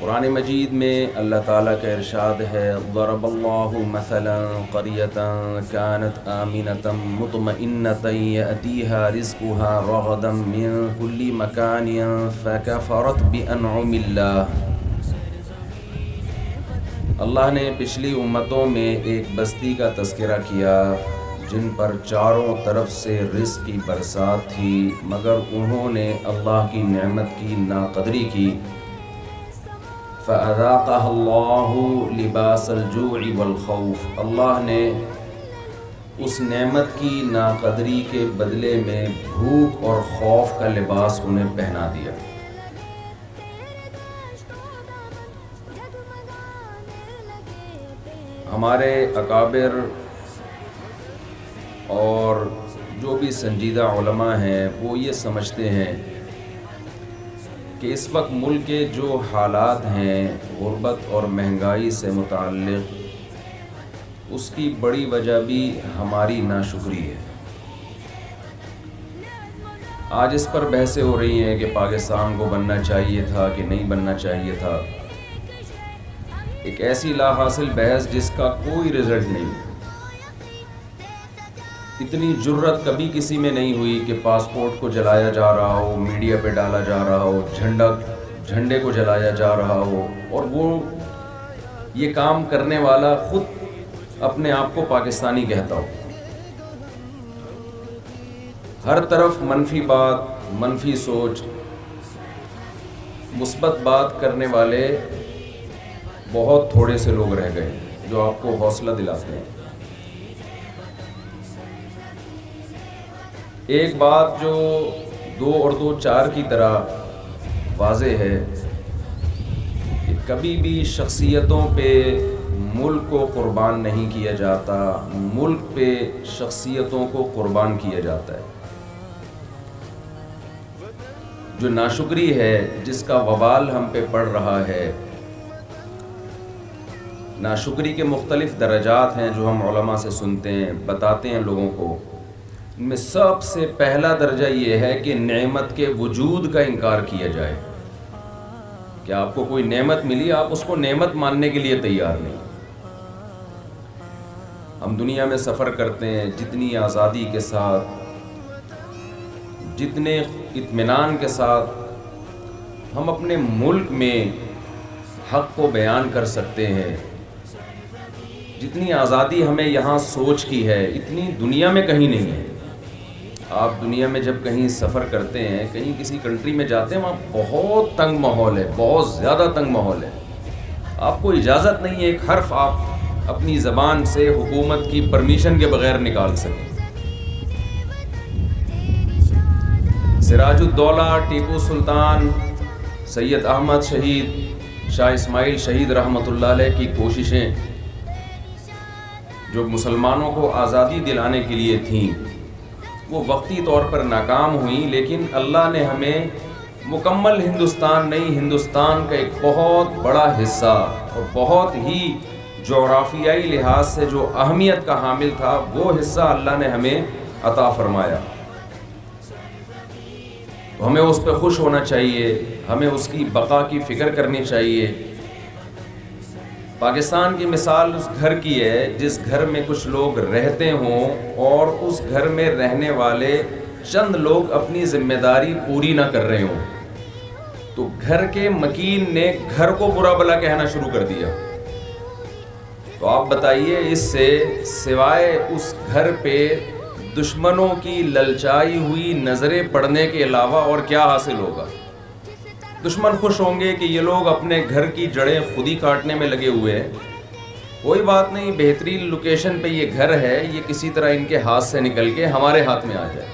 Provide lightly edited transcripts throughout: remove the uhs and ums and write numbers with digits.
قرآن مجید میں اللہ تعالیٰ کا ارشاد ہے ضرب اللہ مثلا قریۃ كانت آمنۃ مطمئنۃ یأتیہا رزقها رغدا من کل مکان فکفرت بانعم اللہ۔ اللہ نے پچھلی امتوں میں ایک بستی کا تذکرہ کیا جن پر چاروں طرف سے رزق کی برسات تھی، مگر انہوں نے اللہ کی نعمت کی ناقدری کی۔ فَأَذَاقَهَا اللَّهُ لِبَاسَ الْجُوعِ وَالْخَوْفِ، اللہ نے اس نعمت کی ناقدری کے بدلے میں بھوک اور خوف کا لباس انہیں پہنا دیا۔ ہمارے اکابر اور جو بھی سنجیدہ علماء ہیں وہ یہ سمجھتے ہیں کہ اس وقت ملک کے جو حالات ہیں غربت اور مہنگائی سے متعلق، اس کی بڑی وجہ بھی ہماری ناشکری ہے۔ آج اس پر بحثیں ہو رہی ہیں کہ پاکستان کو بننا چاہیے تھا کہ نہیں بننا چاہیے تھا، ایک ایسی لا حاصل بحث جس کا کوئی رزلٹ نہیں۔ اتنی جرت کبھی کسی میں نہیں ہوئی کہ پاسپورٹ کو جلایا جا رہا ہو، میڈیا پہ ڈالا جا رہا ہو، جھنڈے کو جلایا جا رہا ہو، اور وہ یہ کام کرنے والا خود اپنے آپ کو پاکستانی کہتا ہو۔ ہر طرف منفی بات، منفی سوچ، مثبت بات کرنے والے بہت تھوڑے سے لوگ رہ گئے جو آپ کو حوصلہ دلاتے ہیں۔ ایک بات جو 2 اور 2 4 کی طرح واضح ہے کہ کبھی بھی شخصیتوں پہ ملک کو قربان نہیں کیا جاتا، ملک پہ شخصیتوں کو قربان کیا جاتا ہے۔ جو ناشکری ہے، جس کا وبال ہم پہ پڑ رہا ہے، ناشکری کے مختلف درجات ہیں جو ہم علماء سے سنتے ہیں، بتاتے ہیں لوگوں کو۔ ان میں سب سے پہلا درجہ یہ ہے کہ نعمت کے وجود کا انکار کیا جائے، کہ آپ کو کوئی نعمت ملی، آپ اس کو نعمت ماننے کے لیے تیار نہیں۔ ہم دنیا میں سفر کرتے ہیں جتنی آزادی کے ساتھ، جتنے اطمینان کے ساتھ ہم اپنے ملک میں حق کو بیان کر سکتے ہیں، جتنی آزادی ہمیں یہاں سوچ کی ہے، اتنی دنیا میں کہیں نہیں ہے۔ آپ دنیا میں جب کہیں سفر کرتے ہیں، کہیں کسی کنٹری میں جاتے ہیں، وہاں بہت تنگ ماحول ہے، بہت زیادہ تنگ ماحول ہے۔ آپ کو اجازت نہیں ہے ایک حرف آپ اپنی زبان سے حکومت کی پرمیشن کے بغیر نکال سکیں۔ سراج الدولہ، ٹیپو سلطان، سید احمد شہید، شاہ اسماعیل شہید رحمۃ اللہ علیہ کی کوششیں جو مسلمانوں کو آزادی دلانے کے لیے تھیں، وہ وقتی طور پر ناکام ہوئیں، لیکن اللہ نے ہمیں مکمل ہندوستان نہیں، ہندوستان کا ایک بہت بڑا حصہ اور بہت ہی جغرافیائی لحاظ سے جو اہمیت کا حامل تھا، وہ حصہ اللہ نے ہمیں عطا فرمایا۔ تو ہمیں اس پہ خوش ہونا چاہیے، ہمیں اس کی بقا کی فکر کرنی چاہیے۔ پاکستان کی مثال اس گھر کی ہے جس گھر میں کچھ لوگ رہتے ہوں اور اس گھر میں رہنے والے چند لوگ اپنی ذمہ داری پوری نہ کر رہے ہوں، تو گھر کے مکین نے گھر کو برا بھلا کہنا شروع کر دیا۔ تو آپ بتائیے، اس سے سوائے اس گھر پہ دشمنوں کی للچائی ہوئی نظریں پڑنے کے علاوہ اور کیا حاصل ہوگا؟ دشمن خوش ہوں گے کہ یہ لوگ اپنے گھر کی جڑیں خود ہی کاٹنے میں لگے ہوئے ہیں۔ کوئی بات نہیں، بہترین لوکیشن پہ یہ گھر ہے، یہ کسی طرح ان کے ہاتھ سے نکل کے ہمارے ہاتھ میں آ جائے۔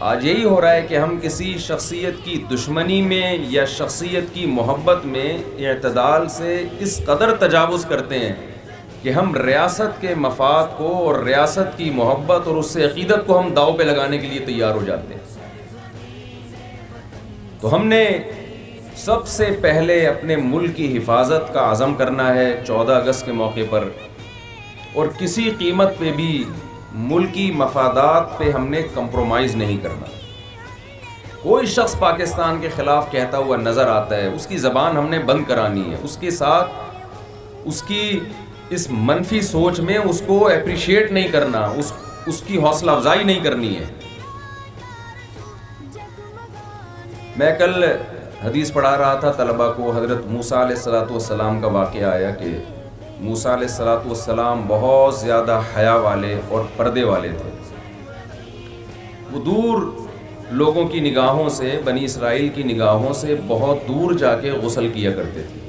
آج یہی ہو رہا ہے کہ ہم کسی شخصیت کی دشمنی میں یا شخصیت کی محبت میں اعتدال سے اس قدر تجاوز کرتے ہیں کہ ہم ریاست کے مفاد کو اور ریاست کی محبت اور اس سے عقیدت کو ہم داؤ پہ لگانے کے لیے تیار ہو جاتے ہیں۔ تو ہم نے سب سے پہلے اپنے ملک کی حفاظت کا عزم کرنا ہے 14 اگست کے موقع پر، اور کسی قیمت پہ بھی ملکی مفادات پہ ہم نے کمپرومائز نہیں کرنا۔ کوئی شخص پاکستان کے خلاف کہتا ہوا نظر آتا ہے، اس کی زبان ہم نے بند کرانی ہے، اس کے ساتھ اس کی اس منفی سوچ میں اس کو اپریشیٹ نہیں کرنا، اس کی حوصلہ افزائی نہیں کرنی ہے۔ میں کل حدیث پڑھا رہا تھا طلبہ کو، حضرت موسیٰ علیہ السلام کا واقعہ آیا کہ موسیٰ علیہ السلام بہت زیادہ حیا والے اور پردے والے تھے۔ وہ دور لوگوں کی نگاہوں سے، بنی اسرائیل کی نگاہوں سے بہت دور جا کے غسل کیا کرتے تھے۔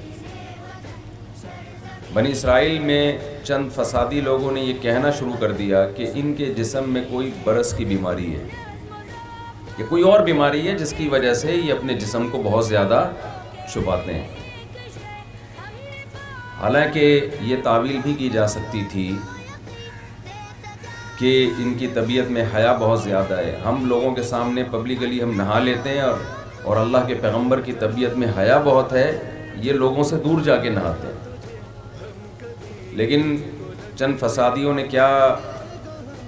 بنی اسرائیل میں چند فسادی لوگوں نے یہ کہنا شروع کر دیا کہ ان کے جسم میں کوئی برس کی بیماری ہے، یہ کوئی اور بیماری ہے جس کی وجہ سے یہ اپنے جسم کو بہت زیادہ چھپاتے ہیں۔ حالانکہ یہ تعویل بھی کی جا سکتی تھی کہ ان کی طبیعت میں حیا بہت زیادہ ہے۔ ہم لوگوں کے سامنے پبلکلی ہم نہا لیتے ہیں اور اللہ کے پیغمبر کی طبیعت میں حیا بہت ہے، یہ لوگوں سے دور جا کے نہاتے ہیں۔ لیکن چند فسادیوں نے کیا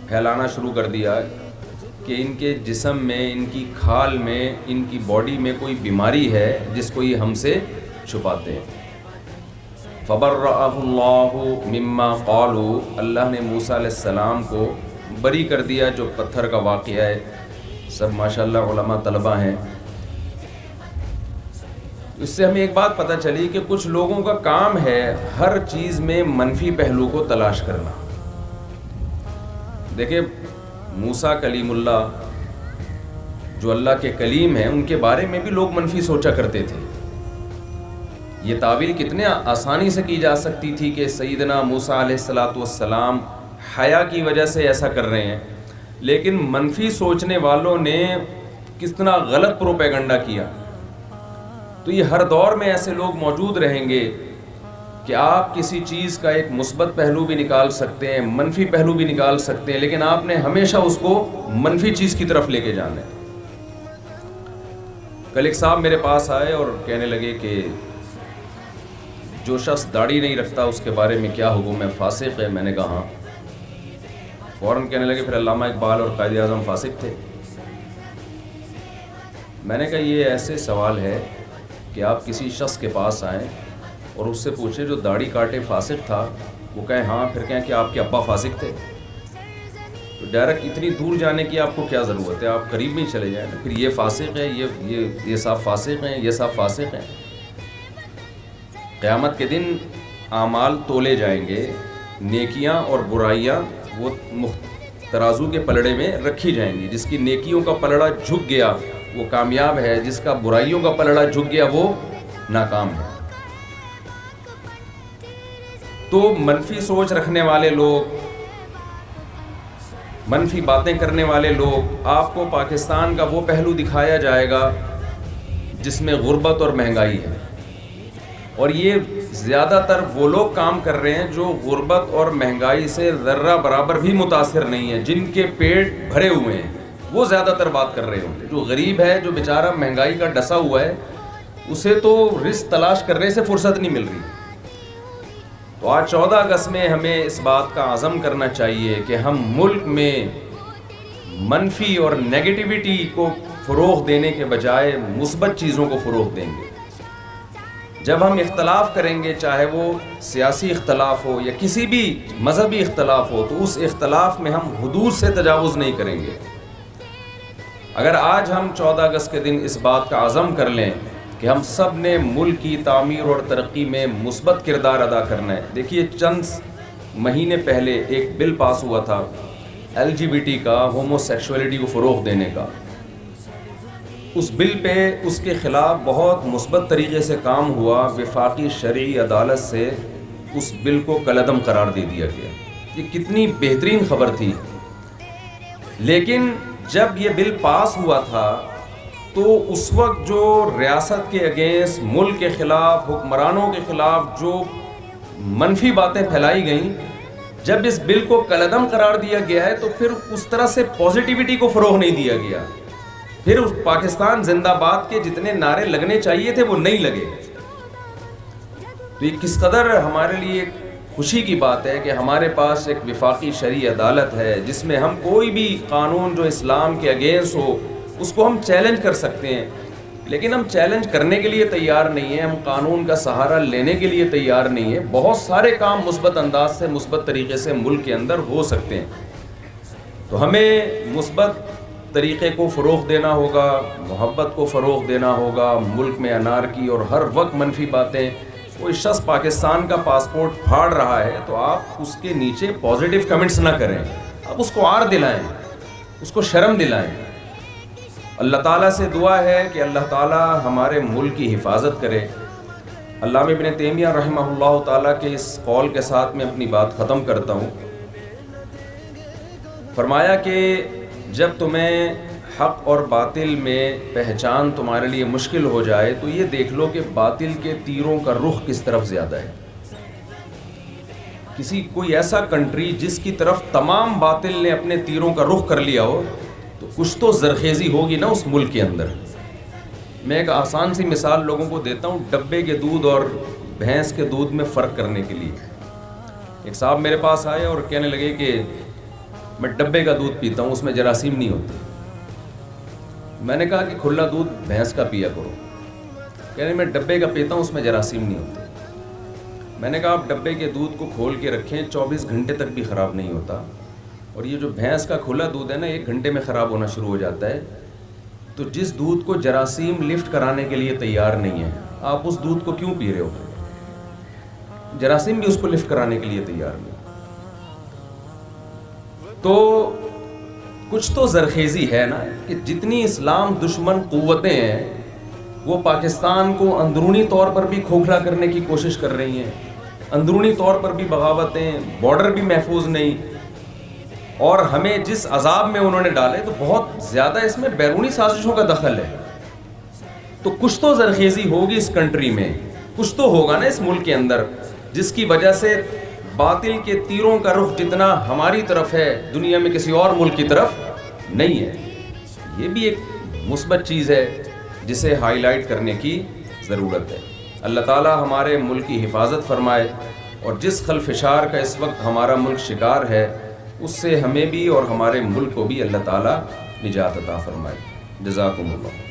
پھیلانا شروع کر دیا کہ ان کے جسم میں، ان کی کھال میں، ان کی باڈی میں کوئی بیماری ہے جس کو یہ ہم سے چھپاتے ہیں۔ فَبَرَّأَهُ اللَّهُ مِمَّا قَالُوا، اللہ نے موسیٰ علیہ السلام کو بری کر دیا۔ جو پتھر کا واقعہ ہے، سب ماشاءاللہ علماء طلبہ ہیں۔ اس سے ہمیں ایک بات پتہ چلی کہ کچھ لوگوں کا کام ہے ہر چیز میں منفی پہلو کو تلاش کرنا۔ دیکھیں موسیٰ کلیم اللہ جو اللہ کے کلیم ہیں، ان کے بارے میں بھی لوگ منفی سوچا کرتے تھے۔ یہ تعویل کتنے آسانی سے کی جا سکتی تھی کہ سیدنا موسیٰ علیہ السلام حیا کی وجہ سے ایسا کر رہے ہیں، لیکن منفی سوچنے والوں نے کتنا غلط پروپیگنڈا کیا۔ تو یہ ہر دور میں ایسے لوگ موجود رہیں گے کہ آپ کسی چیز کا ایک مثبت پہلو بھی نکال سکتے ہیں، منفی پہلو بھی نکال سکتے ہیں، لیکن آپ نے ہمیشہ اس کو منفی چیز کی طرف لے کے جانا ہے۔ کل ایک صاحب میرے پاس آئے اور کہنے لگے کہ جو شخص داڑھی نہیں رکھتا اس کے بارے میں کیا حکم ہے، فاسق ہے؟ میں نے کہا ہاں۔ فوراً کہنے لگے پھر علامہ اقبال اور قائد اعظم فاسق تھے؟ میں نے کہا یہ ایسے سوال ہے کہ آپ کسی شخص کے پاس آئیں اور اس سے پوچھیں جو داڑھی کاٹے فاسق تھا، وہ کہیں ہاں، پھر کہیں کہ آپ کے ابا فاسق تھے؟ تو ڈائریکٹ اتنی دور جانے کی آپ کو کیا ضرورت ہے؟ آپ قریب میں ہی چلے جائیں نا۔ پھر یہ فاسق ہے، یہ صاحب فاسق ہیں، یہ صاحب فاسق ہیں۔ قیامت کے دن اعمال تولے جائیں گے، نیکیاں اور برائیاں وہ ترازو کے پلڑے میں رکھی جائیں گی۔ جس کی نیکیوں کا پلڑا جھک گیا وہ کامیاب ہے، جس کا برائیوں کا پلڑا جھک گیا وہ ناکام ہے۔ تو منفی سوچ رکھنے والے لوگ، منفی باتیں کرنے والے لوگ، آپ کو پاکستان کا وہ پہلو دکھایا جائے گا جس میں غربت اور مہنگائی ہے، اور یہ زیادہ تر وہ لوگ کام کر رہے ہیں جو غربت اور مہنگائی سے ذرہ برابر بھی متاثر نہیں ہیں، جن کے پیٹ بھرے ہوئے ہیں وہ زیادہ تر بات کر رہے ہوں گے۔ جو غریب ہے، جو بیچارہ مہنگائی کا ڈسا ہوا ہے، اسے تو رزق تلاش کرنے سے فرصت نہیں مل رہی۔ تو آج 14 اگست میں ہمیں اس بات کا عزم کرنا چاہیے کہ ہم ملک میں منفی اور نیگیٹیوٹی کو فروغ دینے کے بجائے مثبت چیزوں کو فروغ دیں گے۔ جب ہم اختلاف کریں گے، چاہے وہ سیاسی اختلاف ہو یا کسی بھی مذہبی اختلاف ہو، تو اس اختلاف میں ہم حدود سے تجاوز نہیں کریں گے۔ اگر آج ہم 14 اگست کے دن اس بات کا عزم کر لیں کہ ہم سب نے ملک کی تعمیر اور ترقی میں مثبت کردار ادا کرنا ہے۔ دیکھیے چند مہینے پہلے ایک بل پاس ہوا تھا LGBT کا، ہومو سیکشولیٹی کو فروغ دینے کا۔ اس بل پہ اس کے خلاف بہت مثبت طریقے سے کام ہوا، وفاقی شرعی عدالت سے اس بل کو کالعدم قرار دے دیا گیا۔ یہ کتنی بہترین خبر تھی۔ لیکن جب یہ بل پاس ہوا تھا تو اس وقت جو ریاست کے اگینسٹ، ملک کے خلاف، حکمرانوں کے خلاف جو منفی باتیں پھیلائی گئیں، جب اس بل کو کالعدم قرار دیا گیا ہے تو پھر اس طرح سے پازیٹیوٹی کو فروغ نہیں دیا گیا۔ پھر اس پاکستان زندہ باد کے جتنے نعرے لگنے چاہیے تھے وہ نہیں لگے۔ تو یہ کس قدر ہمارے لیے خوشی کی بات ہے کہ ہمارے پاس ایک وفاقی شرعی عدالت ہے جس میں ہم کوئی بھی قانون جو اسلام کے اگینسٹ ہو اس کو ہم چیلنج کر سکتے ہیں، لیکن ہم چیلنج کرنے کے لیے تیار نہیں ہیں، ہم قانون کا سہارا لینے کے لیے تیار نہیں ہیں۔ بہت سارے کام مثبت انداز سے، مثبت طریقے سے ملک کے اندر ہو سکتے ہیں، تو ہمیں مثبت طریقے کو فروغ دینا ہوگا، محبت کو فروغ دینا ہوگا۔ ملک میں انارکی اور ہر وقت منفی باتیں، کوئی شخص پاکستان کا پاسپورٹ پھاڑ رہا ہے تو آپ اس کے نیچے پازیٹیو کمنٹس نہ کریں، آپ اس کو عار دلائیں، اس کو شرم دلائیں۔ اللہ تعالیٰ سے دعا ہے کہ اللہ تعالیٰ ہمارے ملک کی حفاظت کرے۔ علامہ ابن تیمیہ رحمہ اللہ تعالیٰ کے اس قول کے ساتھ میں اپنی بات ختم کرتا ہوں۔ فرمایا کہ جب تمہیں حق اور باطل میں پہچان تمہارے لیے مشکل ہو جائے تو یہ دیکھ لو کہ باطل کے تیروں کا رخ کس طرف زیادہ ہے۔ کوئی ایسا کنٹری جس کی طرف تمام باطل نے اپنے تیروں کا رخ کر لیا ہو تو کچھ تو زرخیزی ہوگی نا اس ملک کے اندر۔ میں ایک آسان سی مثال لوگوں کو دیتا ہوں ڈبے کے دودھ اور بھینس کے دودھ میں فرق کرنے کے لیے۔ ایک صاحب میرے پاس آئے اور کہنے لگے کہ میں ڈبے کا دودھ پیتا ہوں، اس میں جراثیم نہیں ہوتے۔ میں نے کہا کہ کھلا دودھ بھینس کا پیا کرو۔ کہنے میں ڈبے کا پیتا ہوں، اس میں جراثیم نہیں ہوتے۔ میں نے کہا آپ ڈبے کے دودھ کو کھول کے رکھیں، 24 گھنٹے تک بھی خراب نہیں ہوتا، اور یہ جو بھینس کا کھلا دودھ ہے نا 1 گھنٹے میں خراب ہونا شروع ہو جاتا ہے۔ تو جس دودھ کو جراثیم لفٹ کرانے کے لیے تیار نہیں ہے، آپ اس دودھ کو کیوں پی رہے ہو؟ جراثیم بھی اس کو لفٹ کرانے کے لیے تیار نہیں۔ تو کچھ تو زرخیزی ہے نا کہ جتنی اسلام دشمن قوتیں ہیں وہ پاکستان کو اندرونی طور پر بھی کھوکھلا کرنے کی کوشش کر رہی ہیں، اندرونی طور پر بھی بغاوتیں، بارڈر بھی محفوظ نہیں، اور ہمیں جس عذاب میں انہوں نے ڈالے تو بہت زیادہ اس میں بیرونی سازشوں کا دخل ہے۔ تو کچھ تو زرخیزی ہوگی اس کنٹری میں، کچھ تو ہوگا نا اس ملک کے اندر، جس کی وجہ سے باطل کے تیروں کا رخ جتنا ہماری طرف ہے دنیا میں کسی اور ملک کی طرف نہیں ہے۔ یہ بھی ایک مثبت چیز ہے جسے ہائی لائٹ کرنے کی ضرورت ہے۔ اللہ تعالیٰ ہمارے ملک کی حفاظت فرمائے، اور جس خلفشار کا اس وقت ہمارا ملک شکار ہے اس سے ہمیں بھی اور ہمارے ملک کو بھی اللہ تعالیٰ نجات عطا فرمائے۔ جزاکم اللہ۔